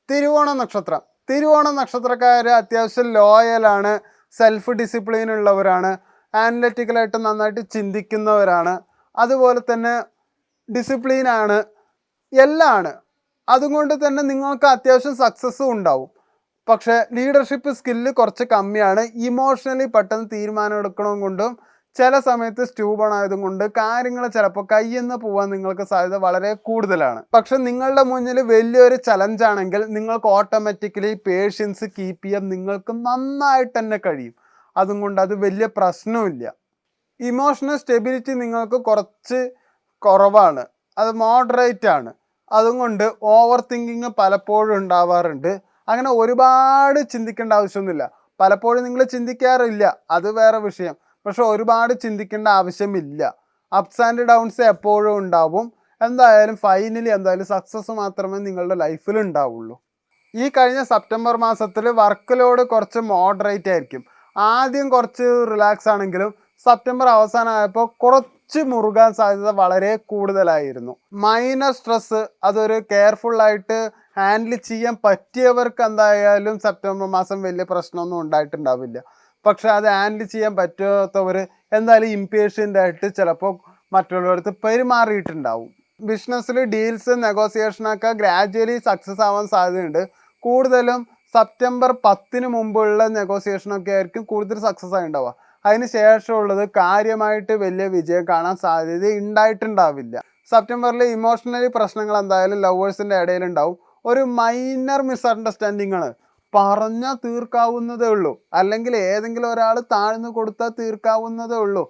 തിരുവോണ നക്ഷത്രം. തിരുവോണ നക്ഷത്രക്കാർ അത്യാവശ്യം ലോയലാണ്, സെൽഫ് ഡിസിപ്ലിൻ ഉള്ളവരാണ്, ആനലറ്റിക്കലായിട്ട് നന്നായിട്ട് ചിന്തിക്കുന്നവരാണ്, അതുപോലെ തന്നെ ഡിസിപ്ലിനാണ്, എല്ലാം ആണ്. അതുകൊണ്ട് തന്നെ നിങ്ങൾക്ക് അത്യാവശ്യം സക്സസ്സും ഉണ്ടാവും. പക്ഷേ ലീഡർഷിപ്പ് സ്കില്ല് കുറച്ച് കമ്മിയാണ്. ഇമോഷണലി പെട്ടെന്ന് തീരുമാനം എടുക്കണം കൊണ്ടും ചില സമയത്ത് സ്റ്റ്യൂബൺ ആയതും കൊണ്ട് കാര്യങ്ങൾ ചിലപ്പോൾ കയ്യിൽ നിന്ന് പോകാൻ നിങ്ങൾക്ക് സാധ്യത വളരെ കൂടുതലാണ്. പക്ഷെ നിങ്ങളുടെ മുന്നിൽ വലിയൊരു ചലഞ്ചാണെങ്കിൽ നിങ്ങൾക്ക് ഓട്ടോമാറ്റിക്കലി പേഷ്യൻസ് കീപ്പ് ചെയ്യാൻ നിങ്ങൾക്ക് നന്നായിട്ട് തന്നെ കഴിയും. അതുകൊണ്ട് അത് വലിയ പ്രശ്നമില്ല. ഇമോഷണൽ സ്റ്റെബിലിറ്റി നിങ്ങൾക്ക് കുറച്ച് കുറവാണ്, അത് മോഡറേറ്റ് ആണ്. അതുകൊണ്ട് ഓവർ തിങ്കിങ് പലപ്പോഴും ഉണ്ടാവാറുണ്ട്. അങ്ങനെ ഒരുപാട് ചിന്തിക്കേണ്ട ആവശ്യമൊന്നുമില്ല. പലപ്പോഴും നിങ്ങൾ ചിന്തിക്കാറില്ല, അത് വേറെ വിഷയം. പക്ഷെ ഒരുപാട് ചിന്തിക്കേണ്ട ആവശ്യമില്ല. അപ്സ് ആൻഡ് ഡൗൺസ് എപ്പോഴും ഉണ്ടാവും. എന്തായാലും ഫൈനലി എന്തായാലും സക്സസ് മാത്രമേ നിങ്ങളുടെ ലൈഫിൽ ഉണ്ടാവുള്ളൂ. ഈ കഴിഞ്ഞ സെപ്റ്റംബർ മാസത്തിൽ വർക്ക് ലോഡ് കുറച്ച് മോഡറേറ്റ് ആയിരിക്കും. ആദ്യം കുറച്ച് റിലാക്സ് ആണെങ്കിലും സെപ്റ്റംബർ അവസാനമായപ്പോൾ കുറച്ച് മുറുകാൻ സാധ്യത വളരെ കൂടുതലായിരുന്നു. മൈനർ സ്ട്രെസ് അതൊരു കെയർഫുള്ളായിട്ട് ഹാൻഡിൽ ചെയ്യാൻ പറ്റിയവർക്ക് എന്തായാലും സെപ്റ്റംബർ മാസം വലിയ പ്രശ്നമൊന്നും ഉണ്ടായിട്ടുണ്ടാവില്ല. പക്ഷെ അത് ഹാൻഡിൽ ചെയ്യാൻ പറ്റാത്തവർ എന്തായാലും ഇംപേഷ്യൻ്റ് ആയിട്ട് ചിലപ്പോൾ മറ്റുള്ളവർക്ക് പെരുമാറിയിട്ടുണ്ടാവും. ബിസിനസ്സിൽ ഡീൽസ് നെഗോസിയേഷനൊക്കെ ഗ്രാജ്വലി സക്സസ് ആവാൻ സാധ്യതയുണ്ട്. കൂടുതലും സെപ്റ്റംബർ 10 മുമ്പുള്ള നെഗോസിയേഷനൊക്കെ ആയിരിക്കും കൂടുതൽ സക്സസ് ആയി ഉണ്ടാവുക. അതിന് ശേഷമുള്ളത് കാര്യമായിട്ട് വലിയ വിജയം കാണാൻ സാധ്യത ഉണ്ടായിട്ടുണ്ടാവില്ല. സെപ്റ്റംബറിൽ ഇമോഷണലി പ്രശ്നങ്ങൾ എന്തായാലും ലവേഴ്സിൻ്റെ ഇടയിലുണ്ടാവും. ഒരു മൈനർ മിസ്അണ്ടർസ്റ്റാൻഡിങ്ങാണ്, പറഞ്ഞാൽ തീർക്കാവുന്നതേ ഉള്ളൂ, അല്ലെങ്കിൽ ഏതെങ്കിലും ഒരാൾ താഴ്ന്നു കൊടുത്താൽ തീർക്കാവുന്നതേ ഉള്ളൂ.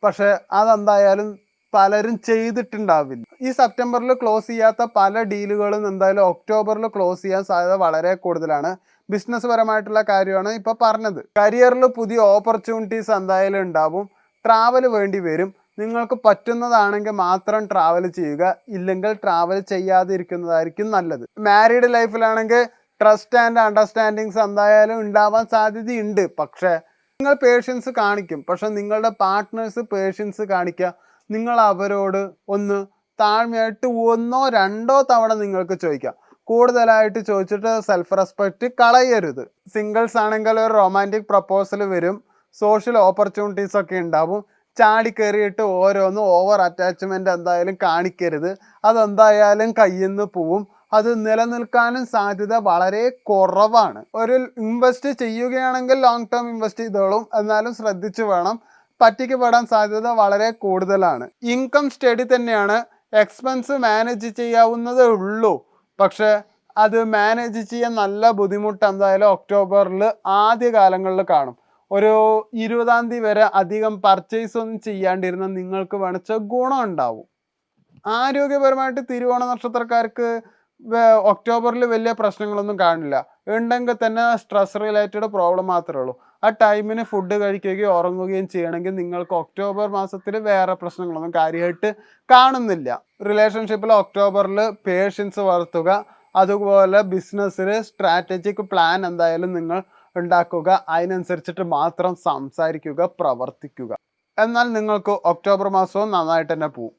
പക്ഷെ അതെന്തായാലും പലരും ചെയ്തിട്ടുണ്ടാവില്ല. ഈ സെപ്റ്റംബറിൽ ക്ലോസ് ചെയ്യാത്ത പല ഡീലുകളും എന്തായാലും ഒക്ടോബറിൽ ക്ലോസ് ചെയ്യാൻ സാധ്യത വളരെ കൂടുതലാണ്. ബിസിനസ് പരമായിട്ടുള്ള കാര്യമാണ് ഇപ്പോൾ പറഞ്ഞത്. കരിയറിൽ പുതിയ ഓപ്പർച്യൂണിറ്റീസ് എന്തായാലും ഉണ്ടാവും. ട്രാവൽ വേണ്ടി വരും. നിങ്ങൾക്ക് പറ്റുന്നതാണെങ്കിൽ മാത്രം ട്രാവൽ ചെയ്യുക, ഇല്ലെങ്കിൽ ട്രാവൽ ചെയ്യാതിരിക്കുന്നതായിരിക്കും നല്ലത്. മാരീഡ് ലൈഫിലാണെങ്കിൽ ട്രസ്റ്റ് ആൻഡ് അണ്ടർസ്റ്റാൻഡിങ്സ് എന്തായാലും ഉണ്ടാവാൻ സാധ്യതയുണ്ട്. പക്ഷേ നിങ്ങൾ പേഷ്യൻസ് കാണിക്കും. പക്ഷെ നിങ്ങളുടെ പാർട്ട്നേഴ്സ് പേഷ്യൻസ് കാണിക്കുക. നിങ്ങൾ അവരോട് ഒന്ന് താഴ്മയായിട്ട് 1-2 തവണ നിങ്ങൾക്ക് ചോദിക്കാം. കൂടുതലായിട്ട് ചോദിച്ചിട്ട് സെൽഫ് റെസ്പെക്റ്റ് കളയരുത്. സിംഗിൾസ് ആണെങ്കിൽ ഒരു റൊമാൻറ്റിക് പ്രപ്പോസൽ വരും, സോഷ്യൽ ഓപ്പർച്യൂണിറ്റീസ് ഒക്കെ ഉണ്ടാവും. ചാടിക്കയറിയിട്ട് ഓരോന്നും ഓവർ അറ്റാച്ച്മെൻറ്റ് എന്തായാലും കാണിക്കരുത്. അതെന്തായാലും കയ്യിൽ നിന്ന് പോവും. അത് നിലനിൽക്കാനും സാധ്യത വളരെ കുറവാണ്. ഒരു ഇൻവെസ്റ്റ് ചെയ്യുകയാണെങ്കിൽ ലോങ് ടേം ഇൻവെസ്റ്റ് ചെയ്തോളും, എന്നാലും ശ്രദ്ധിച്ച് വേണം. പറ്റിക്കപ്പെടാൻ സാധ്യത വളരെ കൂടുതലാണ്. ഇൻകം സ്റ്റഡി തന്നെയാണ്, എക്സ്പെൻസ് മാനേജ് ചെയ്യാവുന്നതേ ഉള്ളൂ. പക്ഷെ അത് മാനേജ് ചെയ്യാൻ നല്ല ബുദ്ധിമുട്ട് എന്തായാലും ഒക്ടോബറിൽ ആദ്യ കാലങ്ങളിൽ കാണും. ഒരു 20-ാം തീയതി വരെ അധികം പർച്ചേസ് ഒന്നും ചെയ്യാണ്ടിരുന്ന നിങ്ങൾക്ക് വേണിച്ച ഗുണം ഉണ്ടാവും. ആരോഗ്യപരമായിട്ട് തിരുവോണ നക്ഷത്രക്കാർക്ക് ഒക്ടോബറിൽ വലിയ പ്രശ്നങ്ങളൊന്നും കാണില്ല. ഉണ്ടെങ്കിൽ തന്നെ സ്ട്രെസ് റിലേറ്റഡ് പ്രോബ്ലം മാത്രമേ ഉള്ളൂ. ആ ടൈമിന് ഫുഡ് കഴിക്കുകയും ഉറങ്ങുകയും ചെയ്യണമെങ്കിൽ നിങ്ങൾക്ക് ഒക്ടോബർ മാസത്തിൽ വേറെ പ്രശ്നങ്ങളൊന്നും കാര്യമായിട്ട് കാണുന്നില്ല. റിലേഷൻഷിപ്പിൽ ഒക്ടോബറിൽ പേഷ്യൻസ് വളർത്തുക, അതുപോലെ ബിസിനസ്സിൽ സ്ട്രാറ്റജിക് പ്ലാൻ എന്തായാലും നിങ്ങൾ ഉണ്ടാക്കുക. അതിനനുസരിച്ചിട്ട് മാത്രം സംസാരിക്കുക, പ്രവർത്തിക്കുക. എന്നാൽ നിങ്ങൾക്ക് ഒക്ടോബർ മാസവും നന്നായിട്ട് തന്നെ പോവും.